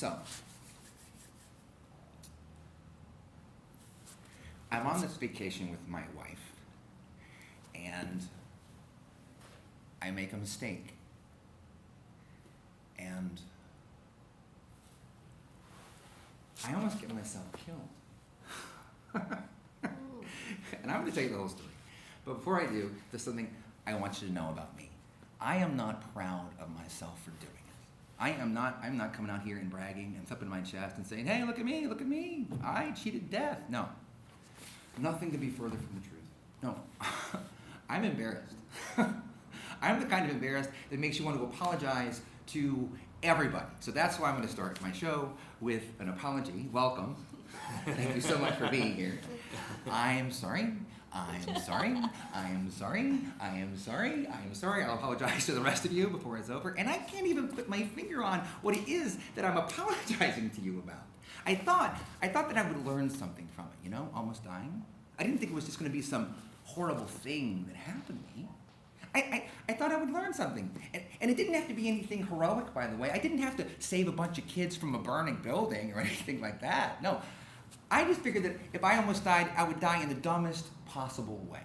So, I'm on this vacation with my wife, and I make a mistake. And I almost get myself killed. And I'm going to tell you the whole story. But before I do, there's something I want you to know about me. I am not proud of myself for doing it. I'm not coming out here and bragging and thumping my chest and saying, hey, look at me, I cheated death. No. Nothing could be further from the truth. No. I'm embarrassed. I'm the kind of embarrassed that makes you want to apologize to everybody. So that's why I'm going to start my show with an apology. Welcome. Thank you so much for being here. I am sorry. I'll apologize to the rest of you before it's over. And I can't even put my finger on what it is that I'm apologizing to you about. I thought that I would learn something from it, almost dying. I didn't think it was just going to be some horrible thing that happened to me. I thought I would learn something. And it didn't have to be anything heroic, by the way. I didn't have to save a bunch of kids from a burning building or anything like that. No. I just figured that if I almost died, I would die in the dumbest possible way.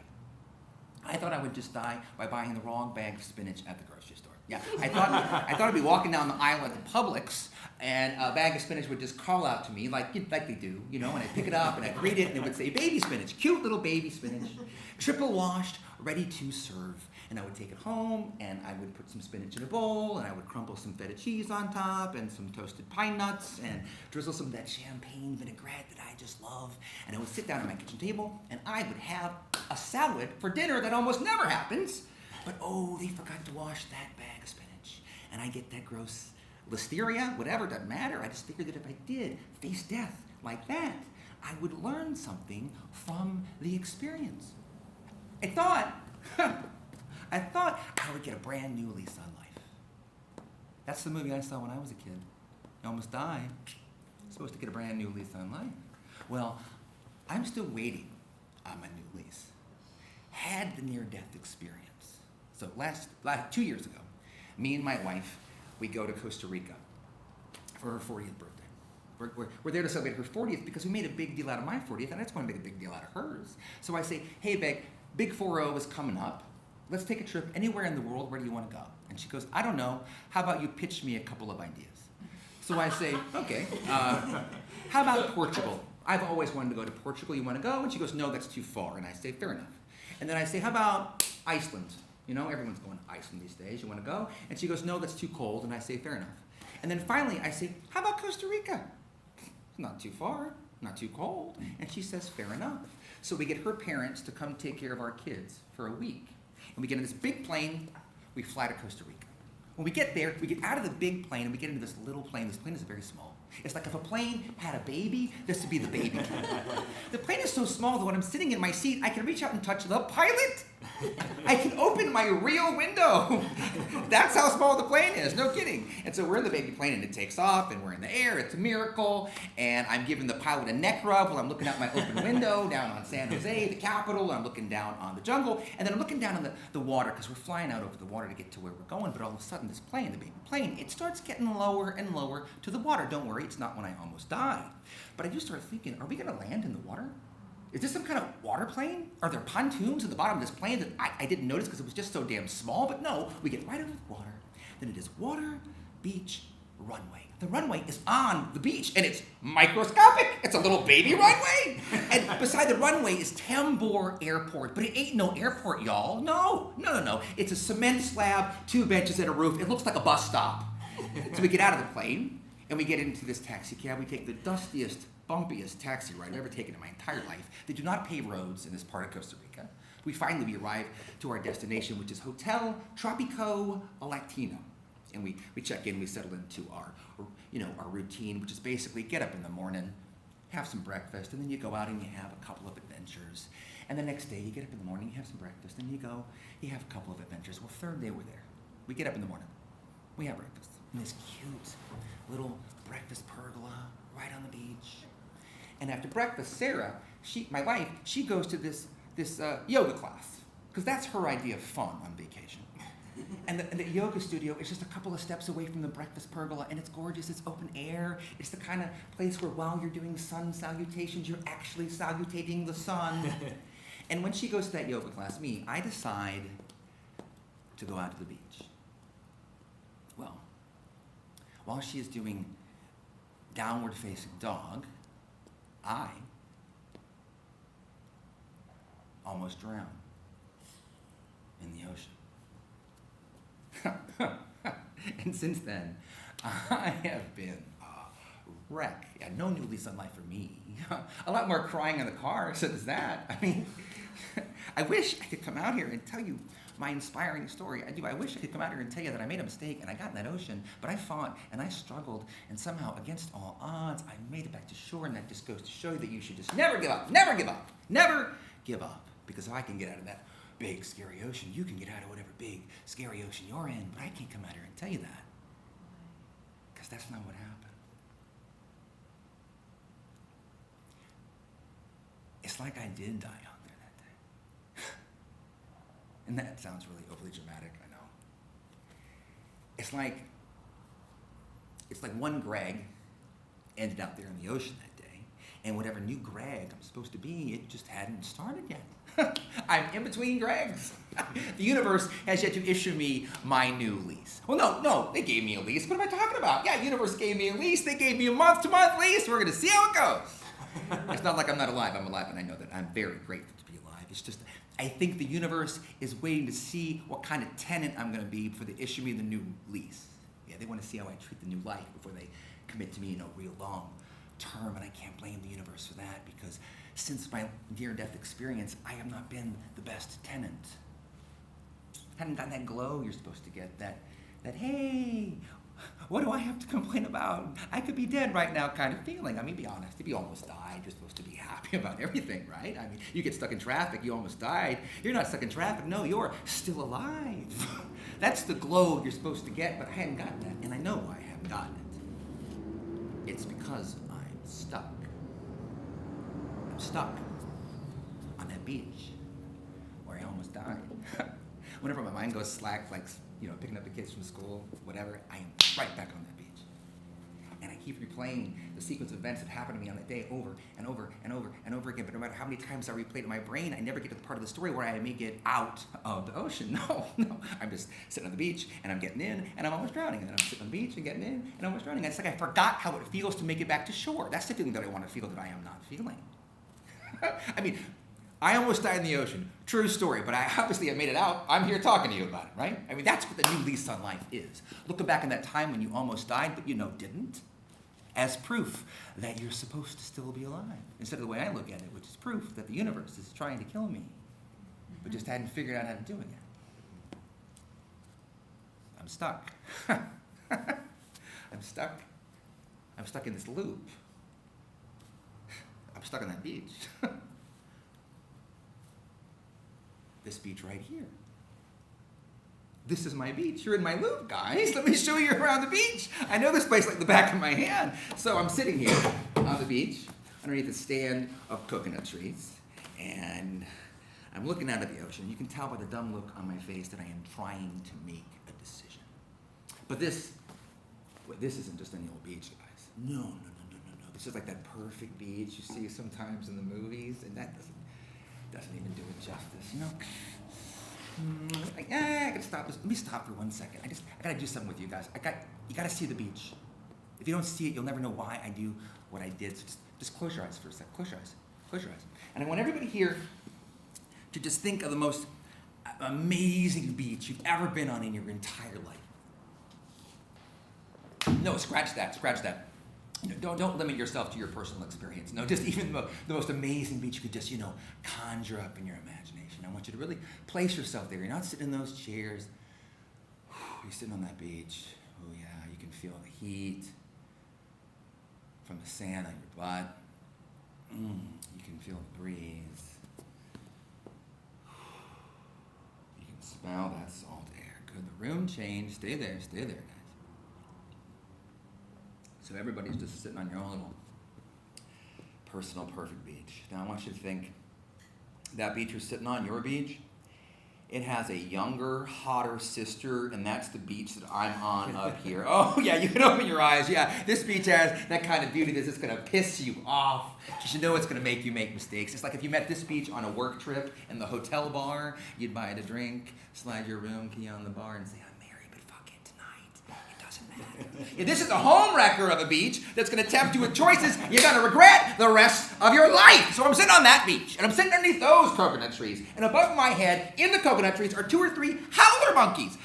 I thought I would just die by buying the wrong bag of spinach at the grocery store. Yeah, I thought I'd be walking down the aisle at the Publix, and a bag of spinach would just call out to me like they do, and I'd pick it up and I'd read it, and it would say baby spinach, cute little baby spinach, triple washed, ready to serve. And I would take it home, and I would put some spinach in a bowl, and I would crumble some feta cheese on top, and some toasted pine nuts, and drizzle some of that champagne vinaigrette that I just love. And I would sit down at my kitchen table, and I would have a salad for dinner that almost never happens. But they forgot to wash that bag of spinach. And I get that gross listeria, whatever, doesn't matter. I just figured that if I did face death like that, I would learn something from the experience. I thought I would get a brand new lease on life. That's the movie I saw when I was a kid. I almost died. Supposed to get a brand new lease on life. Well, I'm still waiting on my new lease. Had the near-death experience. So last 2 years ago, me and my wife, we go to Costa Rica for her 40th birthday. We're there to celebrate her 40th because we made a big deal out of my 40th, and I just want to make a big deal out of hers. So I say, hey, Beck, Big 4-0 is coming up. Let's take a trip anywhere in the world. Where do you want to go? And she goes, I don't know. How about you pitch me a couple of ideas? So I say, okay. How about Portugal? I've always wanted to go to Portugal. You want to go? And she goes, no, that's too far. And I say, fair enough. And then I say, how about Iceland? Everyone's going to Iceland these days. You want to go? And she goes, no, that's too cold. And I say, fair enough. And then finally I say, how about Costa Rica? Not too far, not too cold. And she says, fair enough. So we get her parents to come take care of our kids for a week. And we get in this big plane, we fly to Costa Rica. When we get there, we get out of the big plane and we get into this little plane. This plane is very small. It's like if a plane had a baby, this would be the baby. The plane is so small that when I'm sitting in my seat, I can reach out and touch the pilot. I can open my rear window. That's how small the plane is, no kidding. And so we're in the baby plane and it takes off and we're in the air, it's a miracle. And I'm giving the pilot a neck rub while I'm looking out my open window down on San Jose, the capital, and I'm looking down on the jungle. And then I'm looking down on the water because we're flying out over the water to get to where we're going. But all of a sudden this plane, the baby plane, it starts getting lower and lower to the water. Don't worry, it's not when I almost died. But I do start thinking, are we going to land in the water? Is this some kind of water plane? Are there pontoons at the bottom of this plane that I didn't notice because it was just so damn small? But no, we get right over the water. Then it is water, beach, runway. The runway is on the beach, and it's microscopic. It's a little baby runway. And beside the runway is Tambor Airport. But it ain't no airport, y'all. No. It's a cement slab, 2 benches and a roof. It looks like a bus stop. So we get out of the plane, and we get into this taxi cab. We take the dustiest, bumpiest taxi ride I've ever taken in my entire life. They do not pave roads in this part of Costa Rica. We finally arrive to our destination, which is Hotel Tropico Latino. And we check in, we settle into our routine, which is basically get up in the morning, have some breakfast, and then you go out and you have a couple of adventures. And the next day you get up in the morning, you have some breakfast, and you have a couple of adventures. Well, third day we're there. We get up in the morning, we have breakfast in this cute little breakfast pergola right on the beach. And after breakfast, Sarah, my wife, she goes to this yoga class because that's her idea of fun on vacation. And the yoga studio is just a couple of steps away from the breakfast pergola, and it's gorgeous. It's open air. It's the kind of place where while you're doing sun salutations, you're actually salutating the sun. And when she goes to that yoga class, I decide to go out to the beach. Well, while she is doing downward facing dog, I almost drown in the ocean. And since then, I have been a wreck. Yeah, no new lease on life for me. A lot more crying in the car, so does that. I mean, I wish I could come out here and tell you my inspiring story. I do. I wish I could come out here and tell you that I made a mistake and I got in that ocean, but I fought and I struggled, and somehow, against all odds, I made it back to shore, and that just goes to show you that you should just never give up, never give up, never give up. Because if I can get out of that big, scary ocean, you can get out of whatever big, scary ocean you're in, but I can't come out here and tell you that. Because that's not what happened. It's like I did die out there that day. And that sounds really overly dramatic, I know. It's like one Greg ended out there in the ocean that day, and whatever new Greg I'm supposed to be, it just hadn't started yet. I'm in between Gregs. The universe has yet to issue me my new lease. Well, no, they gave me a lease. What am I talking about? Yeah, universe gave me a lease. They gave me a month-to-month lease. We're going to see how it goes. It's not like I'm not alive. I'm alive, and I know that. I'm very grateful to be alive. It's just, I think the universe is waiting to see what kind of tenant I'm going to be before they issue me the new lease. Yeah, they want to see how I treat the new life before they commit to me in a real long term, and I can't blame the universe for that, because since my near-death experience, I have not been the best tenant. Hadn't gotten that glow you're supposed to get, that hey, what do I have to complain about? I could be dead right now kind of feeling. I mean, be honest, if you almost died, you're supposed to be happy about everything, right? I mean, you get stuck in traffic, you almost died. You're not stuck in traffic, no, you're still alive. That's the glow you're supposed to get, but I hadn't gotten that, and I know why I haven't gotten it. It's because I'm stuck. I'm stuck on that beach where I almost died. Whenever my mind goes slack, like, picking up the kids from school, whatever, I am right back on that beach. And I keep replaying the sequence of events that happened to me on that day over and over and over and over again. But no matter how many times I replay it in my brain, I never get to the part of the story where I may get out of the ocean. No. I'm just sitting on the beach, and I'm getting in, and I'm almost drowning. And then I'm sitting on the beach and getting in, and almost drowning. And it's like I forgot how it feels to make it back to shore. That's the feeling that I want to feel that I am not feeling. I mean, I almost died in the ocean. True story, but I made it out. I'm here talking to you about it, right? I mean, that's what the new lease on life is. Looking back on that time when you almost died, but didn't, as proof that you're supposed to still be alive. Instead of the way I look at it, which is proof that the universe is trying to kill me, but just hadn't figured out how to do it yet. I'm stuck. I'm stuck. I'm stuck in this loop. I'm stuck on that beach. This beach right here. This is my beach. You're in my loop, guys. Let me show you around the beach. I know this place like the back of my hand. So I'm sitting here on the beach underneath a stand of coconut trees, and I'm looking out at the ocean. You can tell by the dumb look on my face that I am trying to make a decision. But this isn't just any old beach, guys. No. This is like that perfect beach you see sometimes in the movies, and that doesn't even do it justice, I gotta stop this. Let me stop for 1 second. I gotta do something with you guys. You gotta see the beach. If you don't see it, you'll never know why I do what I did. So just close your eyes for a second. Close your eyes. And I want everybody here to just think of the most amazing beach you've ever been on in your entire life. No, scratch that. Don't limit yourself to your personal experience. No, just even the most amazing beach you could just, conjure up in your imagination. I want you to really place yourself there. You're not sitting in those chairs. You're sitting on that beach. Oh, yeah, you can feel the heat from the sand on your butt. You can feel the breeze. You can smell that salt air. Good. The room changed. Stay there, guys. So everybody's just sitting on your own little personal perfect beach. Now I want you to think that beach you're sitting on, your beach, It has a younger, hotter sister, and that's the beach that I'm on up here. Oh, yeah, you can open your eyes. Yeah, this beach has that kind of beauty that's just going to piss you off. You should know it's going to make you make mistakes. It's like if you met this beach on a work trip in the hotel bar, you'd buy it a drink, slide your room key on the bar, and say, I'm married, but fuck it tonight. It doesn't matter. If this is a home wrecker of a beach that's going to tempt you with choices you're going to regret the rest of your life. So I'm sitting on that beach, and I'm sitting underneath those coconut trees, and above my head, in the coconut trees, are 2 or 3 howler monkeys,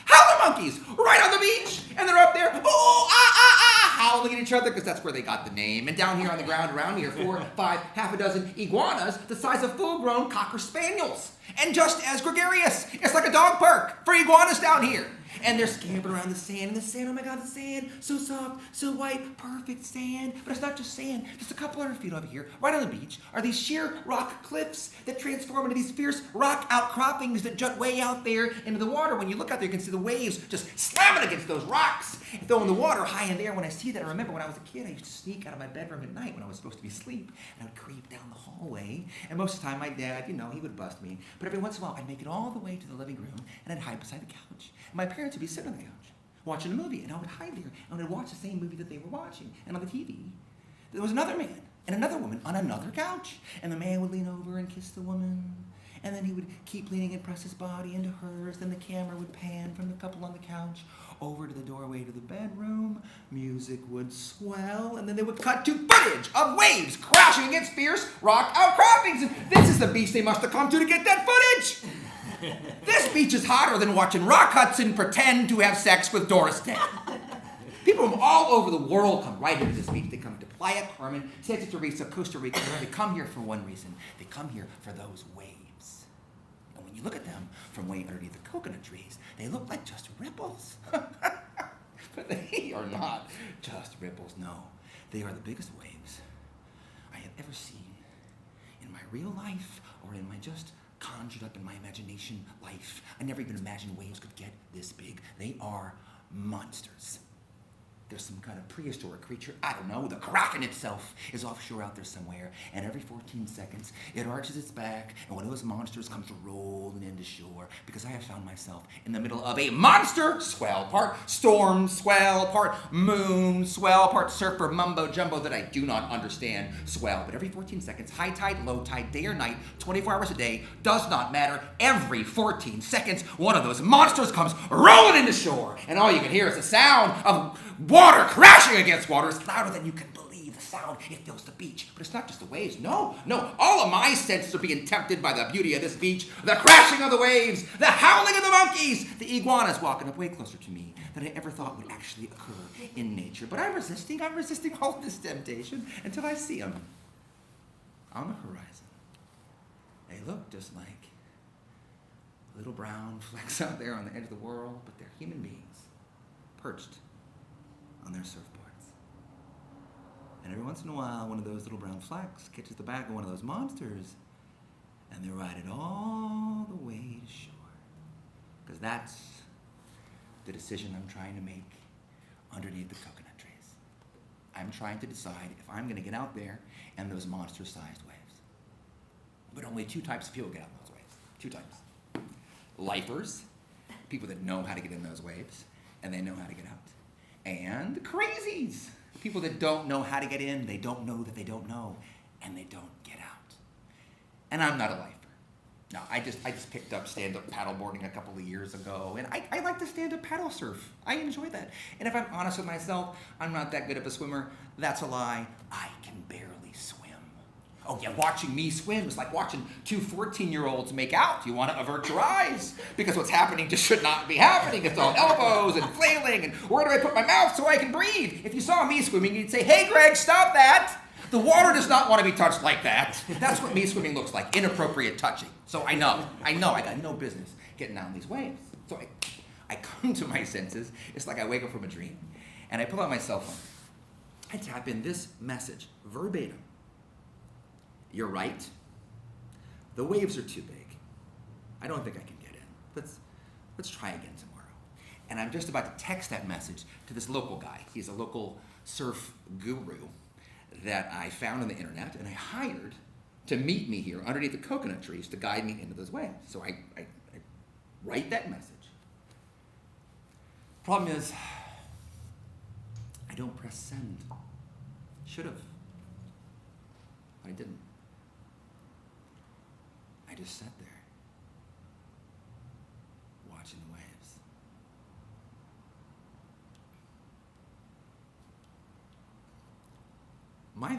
right on the beach, and they're up there, howling at each other, because that's where they got the name. And down here on the ground around me are 4, 5, half a dozen iguanas the size of full-grown cocker spaniels, and just as gregarious. It's like a dog park for iguanas down here. And they're scampering around the sand, and the sand, oh my God, the sand, so soft, so white, perfect sand. But it's not just sand, just a couple hundred feet over here, right on the beach, are these sheer rock cliffs that transform into these fierce rock outcroppings that jut way out there into the water. When you look out there, you can see the waves just slamming against those rocks, throwing the water high in there. When I see that, I remember when I was a kid, I used to sneak out of my bedroom at night when I was supposed to be asleep, and I would creep down the hallway, and most of the time my dad, he would bust me. But every once in a while, I'd make it all the way to the living room, and I'd hide beside the couch. And my parents would be sitting on the couch, watching a movie, and I would hide there, and I'd watch the same movie that they were watching. And on the TV, there was another man and another woman on another couch. And the man would lean over and kiss the woman, and then he would keep leaning and press his body into hers. Then the camera would pan from the couple on the couch over to the doorway to the bedroom. Music would swell, and then they would cut to footage of waves crashing against fierce rock outcroppings. And this is the beach they must have come to get that footage. This beach is hotter than watching Rock Hudson pretend to have sex with Doris Day. People from all over the world come right here to this beach. They come to Playa Carmen, Santa Teresa, Costa Rica. They come here for one reason. They come here for those waves. And when you look at them from way underneath the coconut trees, they look like just ripples. But they are not just ripples, no. They are the biggest waves I have ever seen in my real life or in my just conjured up in my imagination life. I never even imagined waves could get this big. They are monsters. There's some kind of prehistoric creature, I don't know, the Kraken itself is offshore out there somewhere, and every 14 seconds it arches its back, and one of those monsters comes rolling into shore, because I have found myself in the middle of a monster swell, part storm swell, part moon swell, part surfer mumbo jumbo that I do not understand swell. But every 14 seconds, high tide, low tide, day or night, 24 hours a day, does not matter. Every 14 seconds, one of those monsters comes rolling into shore, and all you can hear is the sound of water crashing against water. It's louder than you can believe. The sound, it fills the beach. But it's not just the waves. No. All of my senses are being tempted by the beauty of this beach. The crashing of the waves, the howling of the monkeys, the iguanas walking up way closer to me than I ever thought would actually occur in nature. But I'm resisting all this temptation until I see them on the horizon. They look just like little brown flecks out there on the edge of the world, but they're human beings perched on their surfboards. And every once in a while, one of those little brown flecks catches the back of one of those monsters, and they ride it all the way to shore. Because that's the decision I'm trying to make underneath the coconut trees. I'm trying to decide if I'm going to get out there and those monster-sized waves. But only 2 types of people get out in those waves. 2 types. Lifers, people that know how to get in those waves, and they know how to get out. And crazies, people that don't know how to get in, they don't know that they don't know, and they don't get out. And I'm not a lifer. No, I just picked up stand-up paddleboarding a couple of years ago, and I like to stand-up paddle surf. I enjoy that. And if I'm honest with myself, I'm not that good of a swimmer. That's a lie. I can barely swim. Oh yeah, watching me swim is like watching 2 14-year-olds make out. You want to avert your eyes, because what's happening just should not be happening. It's all elbows and flailing, and where do I put my mouth so I can breathe? If you saw me swimming, you'd say, "Hey Greg, stop that." The water does not want to be touched like that. That's what me swimming looks like, inappropriate touching. So I know, I got no business getting down these waves. So I come to my senses. It's like I wake up from a dream, and I pull out my cell phone. I tap in this message, verbatim. "You're right. The waves are too big. I don't think I can get in. Let's try again tomorrow." And I'm just about to text that message to this local guy. He's a local surf guru that I found on the internet, and I hired to meet me here underneath the coconut trees to guide me into those waves. So I write that message. Problem is, I don't press send. Should have. But I didn't. I just sat there, watching the waves. My